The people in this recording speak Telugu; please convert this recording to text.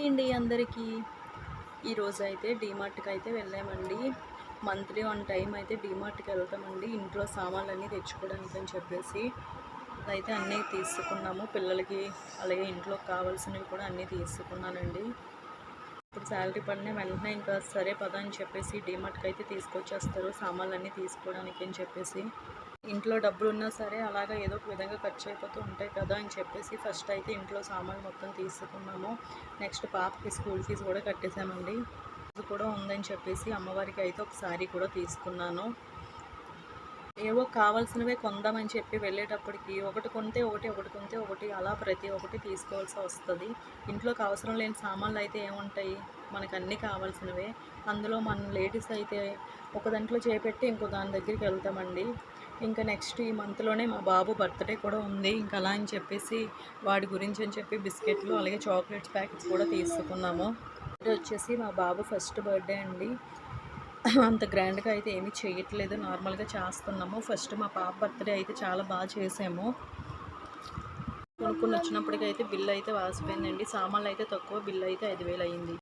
అండి అందరికీ ఈరోజు అయితే డీమార్ట్కి అయితే వెళ్ళామండి. మంత్లీ వన్ టైం అయితే డీమార్ట్కి వెళ్తామండి ఇంట్లో సామాన్లన్నీ తెచ్చుకోవడానికి అని చెప్పేసి. అయితే అన్నీ తీసుకున్నాము, పిల్లలకి అలాగే ఇంట్లో కావాల్సినవి కూడా అన్నీ తీసుకున్నానండి. ఇప్పుడు శాలరీ పడిన వెంటనే ఇంకా సరే పద అని చెప్పేసి డీమార్ట్కి అయితే తీసుకొచ్చేస్తారు సామాన్లన్నీ తీసుకోవడానికి అని చెప్పేసి. ఇంట్లో డబ్బులు ఉన్నా సరే అలాగా ఏదో ఒక విధంగా ఖర్చు అయిపోతూ ఉంటాయి కదా అని చెప్పేసి ఫస్ట్ అయితే ఇంట్లో సామాన్లు మొత్తం తీసుకున్నాము. నెక్స్ట్ పాపకి స్కూల్ ఫీజు కూడా కట్టేశామండి. ఇది కూడా ఉందని చెప్పేసి అమ్మవారికి అయితే ఒక శారీ కూడా తీసుకున్నాను. ఏవో కావాల్సినవే కొందామని చెప్పి వెళ్ళేటప్పటికి ఒకటి కొంటే ఒకటి, ఒకటి కొంటే ఒకటి, అలా ప్రతి ఒక్కటి తీసుకోవాల్సి వస్తుంది. ఇంట్లోకి అవసరం లేని సామాన్లు అయితే ఏముంటాయి, మనకు అన్నీ కావాల్సినవే. అందులో మన లేడీస్ అయితే ఒక దాంట్లో చేపెట్టి ఇంకో దాని దగ్గరికి వెళ్తామండి. ఇంకా నెక్స్ట్ ఈ మంత్లోనే మా బాబు బర్త్డే కూడా ఉంది. ఇంకా అలా అని చెప్పేసి వాడి గురించి అని చెప్పి బిస్కెట్లు అలాగే చాక్లెట్స్ ప్యాకెట్స్ కూడా తీసుకున్నాము. ఇది వచ్చేసి మా బాబు ఫస్ట్ బర్త్డే అండి. అంత గ్రాండ్గా అయితే ఏమీ చేయట్లేదు, నార్మల్గా చేస్తున్నాము. ఫస్ట్ మా పాప బర్త్డే అయితే చాలా బాగా చేసాము. కొనుక్కొని వచ్చినప్పటికైతే బిల్ అయితే వాసిపోయిందండి. సామాన్లు అయితే తక్కువ, బిల్ అయితే 5,000 అయింది.